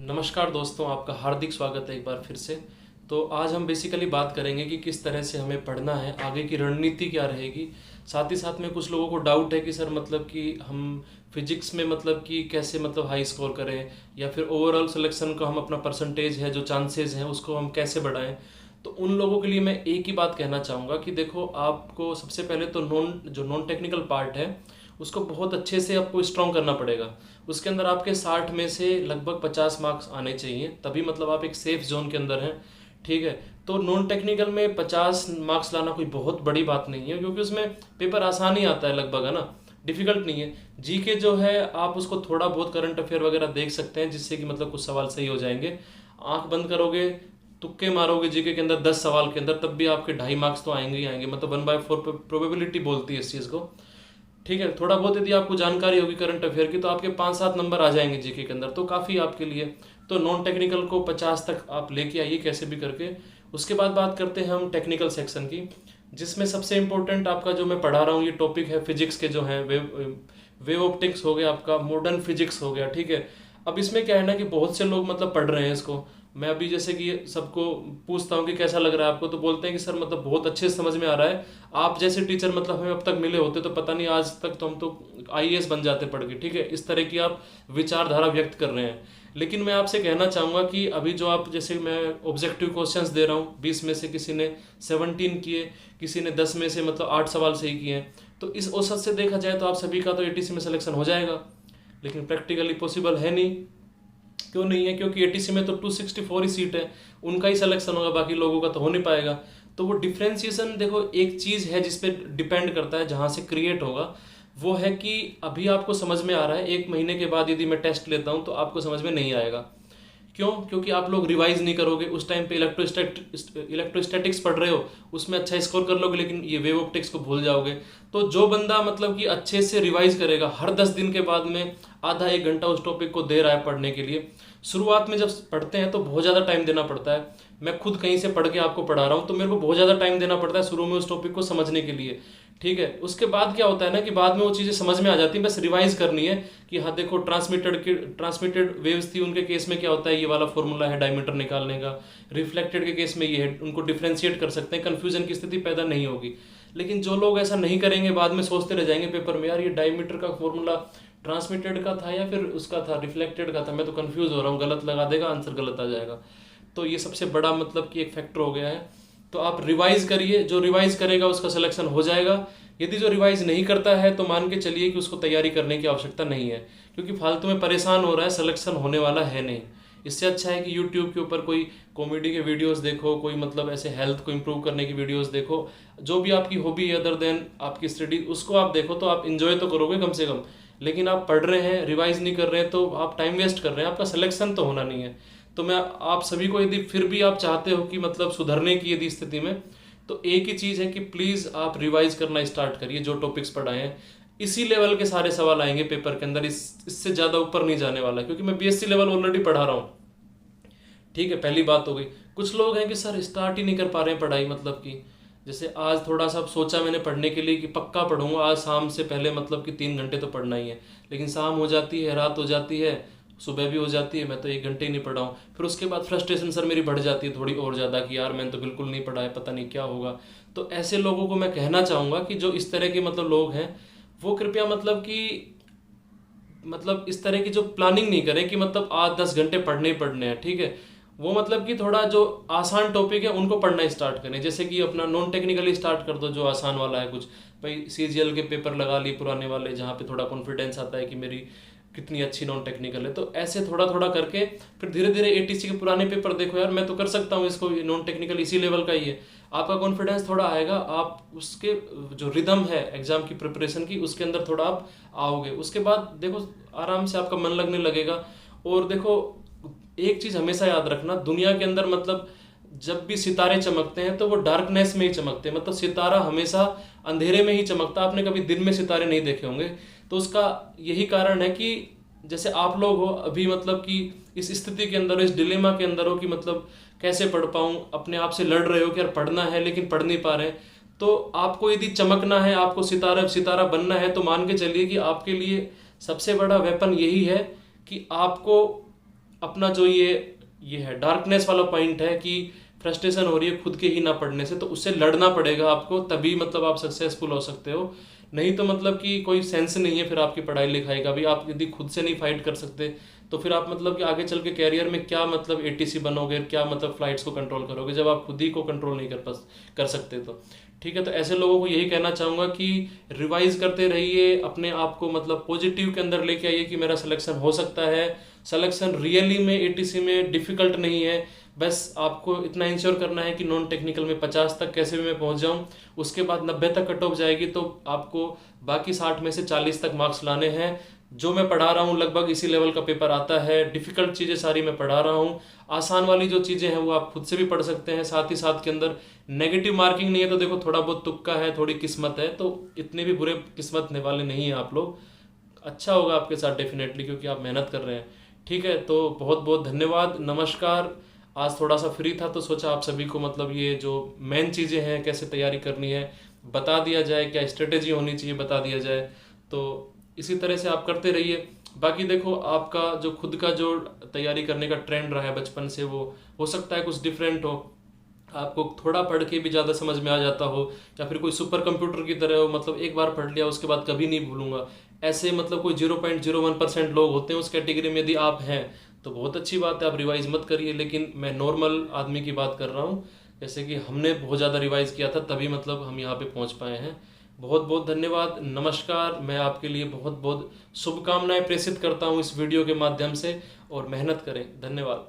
नमस्कार दोस्तों, आपका हार्दिक स्वागत है एक बार फिर से। तो आज हम बेसिकली बात करेंगे कि किस तरह से हमें पढ़ना है, आगे की रणनीति क्या रहेगी। साथ ही साथ में कुछ लोगों को डाउट है कि सर मतलब कि हम फिजिक्स में मतलब कि कैसे मतलब हाई स्कोर करें, या फिर ओवरऑल सिलेक्शन का हम अपना परसेंटेज है जो चांसेस हैं उसको हम कैसे बढ़ाएं। तो उन लोगों के लिए मैं एक ही बात कहना चाहूँगा कि देखो, आपको सबसे पहले तो नॉन टेक्निकल पार्ट है उसको बहुत अच्छे से आपको स्ट्रॉन्ग करना पड़ेगा। उसके अंदर आपके 60 में से लगभग 50 मार्क्स आने चाहिए, तभी मतलब आप एक सेफ जोन के अंदर हैं। ठीक है। तो नॉन टेक्निकल में 50 मार्क्स लाना कोई बहुत बड़ी बात नहीं है, क्योंकि उसमें पेपर आसान ही आता है लगभग, है ना, डिफिकल्ट नहीं है। जीके जो है आप उसको थोड़ा बहुत करंट अफेयर वगैरह देख सकते हैं, जिससे कि मतलब कुछ सवाल सही हो जाएंगे। आंख बंद करोगे, तुक्के मारोगे जीके के अंदर 10 सवाल के अंदर, तब भी आपके 2.5 मार्क्स तो आएंगे ही आएंगे। मतलब 1/4 प्रोबेबिलिटी बोलती है इस चीज़ को। ठीक है। थोड़ा बहुत यदि आपको जानकारी होगी करंट अफेयर की, तो आपके 5-7 नंबर आ जाएंगे जीके के अंदर, तो काफ़ी आपके लिए। तो नॉन टेक्निकल को 50 तक आप लेके आइए कैसे भी करके। उसके बाद बात करते हैं हम टेक्निकल सेक्शन की, जिसमें सबसे इंपॉर्टेंट आपका जो मैं पढ़ा रहा हूँ ये टॉपिक है फिजिक्स के जो है वेव ऑप्टिक्स हो गया, आपका मॉडर्न फिजिक्स हो गया। ठीक है। अब इसमें क्या है ना कि बहुत से लोग मतलब पढ़ रहे हैं इसको। मैं अभी जैसे कि सबको पूछता हूँ कि कैसा लग रहा है आपको, तो बोलते हैं कि सर मतलब बहुत अच्छे से समझ में आ रहा है। आप जैसे टीचर मतलब हमें अब तक मिले होते तो पता नहीं आज तक तो हम तो आईएएस बन जाते पढ़ के। ठीक है। इस तरह की आप विचारधारा व्यक्त कर रहे हैं। लेकिन मैं आपसे कहना चाहूँगा कि अभी जो आप, जैसे मैं ऑब्जेक्टिव क्वेश्चंस दे रहा हूँ, 20 में से किसी ने 17 किए, किसी ने 10 में से मतलब 8 सवाल सही किए हैं, तो इस औसत से देखा जाए तो आप सभी का तो एटीसी में सिलेक्शन हो जाएगा। लेकिन प्रैक्टिकली पॉसिबल है नहीं। क्यों नहीं है? क्योंकि एटीसी में तो 264 ही सीट है, उनका ही सिलेक्शन होगा, बाकी लोगों का तो हो नहीं पाएगा। तो वो डिफ्रेंसिएशन देखो एक चीज़ है जिस पे डिपेंड करता है, जहाँ से क्रिएट होगा वो है कि अभी आपको समझ में आ रहा है, 1 महीने के बाद यदि मैं टेस्ट लेता हूँ तो आपको समझ में नहीं आएगा। क्यों? क्योंकि आप लोग रिवाइज नहीं करोगे। उस टाइम पे इलेक्ट्रोस्टैटिक्स पढ़ रहे हो, उसमें अच्छा स्कोर कर लोगे, लेकिन ये वेव ऑप्टिक्स को भूल जाओगे। तो जो बंदा मतलब कि अच्छे से रिवाइज करेगा, हर 10 दिन के बाद में आधा 1 घंटा उस टॉपिक को दे रहा है पढ़ने के लिए। शुरुआत में जब पढ़ते हैं तो बहुत ज़्यादा टाइम देना पड़ता है। मैं खुद कहीं से पढ़ के आपको पढ़ा रहा हूँ, तो मेरे को बहुत ज़्यादा टाइम देना पड़ता है शुरू में उस टॉपिक को समझने के लिए। ठीक है। उसके बाद क्या होता है ना कि बाद में वो चीज़ें समझ में आ जाती हैं, बस रिवाइज करनी है कि हाँ देखो, ट्रांसमिटेड वेव्स थी, उनके केस में क्या होता है, ये वाला फॉर्मूला है डायमीटर निकालने का। रिफ्लेक्टेड के केस में ये है, उनको डिफ्रेंशिएट कर सकते हैं, कन्फ्यूजन की स्थिति पैदा नहीं होगी। लेकिन जो लोग ऐसा नहीं करेंगे, बाद में सोचते रह जाएंगे पेपर में, यार ये डायमीटर का फॉर्मूला ट्रांसमिटेड का था या फिर उसका था रिफ्लेक्टेड का था, मैं तो कंफ्यूज हो रहा हूँ, गलत लगा देगा, आंसर गलत आ जाएगा। तो ये सबसे बड़ा मतलब कि एक फैक्टर हो गया है। तो आप रिवाइज करिए, जो रिवाइज करेगा उसका सिलेक्शन हो जाएगा। यदि जो रिवाइज नहीं करता है तो मान के चलिए कि उसको तैयारी करने की आवश्यकता नहीं है, क्योंकि फालतू में परेशान हो रहा है, सिलेक्शन होने वाला है नहीं। इससे अच्छा है कि यूट्यूब के ऊपर कोई कॉमेडी के वीडियोस देखो, कोई मतलब ऐसे हेल्थ को इम्प्रूव करने की वीडियोस देखो, जो भी आपकी हॉबी है अदर देन आपकी स्टडी, उसको आप देखो, तो आप इंजॉय तो करोगे कम से कम। लेकिन आप पढ़ रहे हैं, रिवाइज नहीं कर रहे हैं, तो आप टाइम वेस्ट कर रहे हैं, आपका सिलेक्शन तो होना नहीं है। तो मैं आप सभी को, यदि फिर भी आप चाहते हो कि मतलब सुधरने की यदि स्थिति में, तो एक ही चीज़ है कि प्लीज़ आप रिवाइज करना स्टार्ट करिए। जो टॉपिक्स पढ़ाए हैं इसी लेवल के सारे सवाल आएंगे पेपर के अंदर, इससे ज़्यादा ऊपर नहीं जाने वाला, क्योंकि मैं बीएससी लेवल ऑलरेडी पढ़ा रहा हूँ। ठीक है। पहली बात हो गई। कुछ लोग हैं कि सर स्टार्ट ही नहीं कर पा रहे हैं पढ़ाई, मतलब कि जैसे आज थोड़ा सा सोचा मैंने पढ़ने के लिए कि पक्का पढ़ूंगा आज शाम से पहले, मतलब कि 3 घंटे तो पढ़ना ही है। लेकिन शाम हो जाती है, रात हो जाती है, सुबह भी हो जाती है, मैं तो 1 घंटे ही नहीं पढ़ा हूँ। फिर उसके बाद फ्रस्ट्रेशन सर मेरी बढ़ जाती है थोड़ी और ज़्यादा, कि यार मैंने तो बिल्कुल नहीं पढ़ा है, पता नहीं क्या होगा। तो ऐसे लोगों को मैं कहना चाहूँगा कि जो इस तरह के मतलब लोग हैं, वो कृपया मतलब कि मतलब इस तरह की जो प्लानिंग नहीं करें कि मतलब आज 10 घंटे पढ़ने ही पढ़ने हैं। ठीक है। वो मतलब कि थोड़ा जो आसान टॉपिक है उनको पढ़ना स्टार्ट करें, जैसे कि अपना नॉन टेक्निकली स्टार्ट कर दो, जो आसान वाला है कुछ। भाई सीजीएल के पेपर लगा लिए पुराने वाले, जहाँ पे थोड़ा कॉन्फिडेंस आता है कि मेरी कितनी अच्छी नॉन टेक्निकल है। तो ऐसे थोड़ा थोड़ा करके फिर धीरे धीरे एटीसी के पुराने पेपर देखो, यार मैं तो कर सकता हूँ इसको, नॉन टेक्निकल इसी लेवल का ही है। आपका कॉन्फिडेंस थोड़ा आएगा, आप उसके जो रिदम है एग्जाम की प्रिपरेशन की, उसके अंदर थोड़ा आप आओगे। उसके बाद देखो आराम से आपका मन लगने लगेगा। और देखो एक चीज हमेशा याद रखना, दुनिया के अंदर मतलब जब भी सितारे चमकते हैं तो वो डार्कनेस में ही चमकते हैं, मतलब सितारा हमेशा अंधेरे में ही चमकता है। आपने कभी दिन में सितारे नहीं देखे होंगे। तो उसका यही कारण है कि जैसे आप लोग हो अभी, मतलब कि इस स्थिति के अंदर हो, इस डिलेमा के अंदर हो कि मतलब कैसे पढ़ पाऊँ, अपने आप से लड़ रहे हो कि यार पढ़ना है लेकिन पढ़ नहीं पा रहे हैं। तो आपको यदि चमकना है, आपको सितारा सितारा बनना है, तो मान के चलिए कि आपके लिए सबसे बड़ा वेपन यही है कि आपको अपना जो ये है डार्कनेस वाला पॉइंट है कि फ्रस्ट्रेशन हो रही है खुद के ही ना पढ़ने से, तो उससे लड़ना पड़ेगा आपको, तभी मतलब आप सक्सेसफुल हो सकते हो। नहीं तो मतलब कि कोई सेंस नहीं है फिर आपकी पढ़ाई लिखाई का भी। आप यदि खुद से नहीं फाइट कर सकते तो फिर आप मतलब कि आगे चल के कैरियर में क्या मतलब एटीसी बनोगे, क्या मतलब फ्लाइट्स को कंट्रोल करोगे जब आप खुद ही को कंट्रोल नहीं कर सकते तो। ठीक है, तो ऐसे लोगों को यही कहना चाहूँगा कि रिवाइज करते रहिए, अपने आप को मतलब पॉजिटिव के अंदर लेके आइए कि मेरा सिलेक्शन हो सकता है। सिलेक्शन रियली में एटीसी में डिफिकल्ट नहीं है, बस आपको इतना इंश्योर करना है कि नॉन टेक्निकल में 50 तक कैसे भी मैं पहुंच जाऊं, उसके बाद 90 तक कट ऑफ जाएगी, तो आपको बाकी 60 में से 40 तक मार्क्स लाने हैं। जो मैं पढ़ा रहा हूँ लगभग इसी लेवल का पेपर आता है, डिफिकल्ट चीज़ें सारी मैं पढ़ा रहा हूँ, आसान वाली जो चीज़ें हैं वो आप खुद से भी पढ़ सकते हैं। साथ ही साथ के अंदर नेगेटिव मार्किंग नहीं है, तो देखो थोड़ा बहुत तुक्का है, थोड़ी किस्मत है, तो इतने भी बुरे किस्मत वाले नहीं हैं आप लोग। अच्छा होगा आपके साथ डेफिनेटली, क्योंकि आप मेहनत कर रहे हैं। ठीक है, तो बहुत बहुत धन्यवाद, नमस्कार। आज थोड़ा सा फ्री था तो सोचा आप सभी को मतलब ये जो मेन चीज़ें हैं कैसे तैयारी करनी है बता दिया जाए, क्या स्ट्रेटेजी होनी चाहिए बता दिया जाए। तो इसी तरह से आप करते रहिए। बाकी देखो आपका जो खुद का जो तैयारी करने का ट्रेंड रहा है बचपन से, वो हो सकता है कुछ डिफरेंट हो, आपको थोड़ा पढ़ के भी ज़्यादा समझ में आ जाता हो, या फिर कोई सुपर कंप्यूटर की तरह हो, मतलब एक बार पढ़ लिया उसके बाद कभी नहीं भूलूंगा। ऐसे मतलब कोई 0.01% लोग होते हैं उस कैटेगरी में, यदि आप हैं तो बहुत अच्छी बात है, आप रिवाइज मत करिए। लेकिन मैं नॉर्मल आदमी की बात कर रहा हूँ, जैसे कि हमने बहुत ज़्यादा रिवाइज किया था तभी मतलब हम यहाँ पे पहुँच पाए हैं। बहुत बहुत धन्यवाद, नमस्कार। मैं आपके लिए बहुत बहुत शुभकामनाएं प्रेषित करता हूँ इस वीडियो के माध्यम से, और मेहनत करें। धन्यवाद।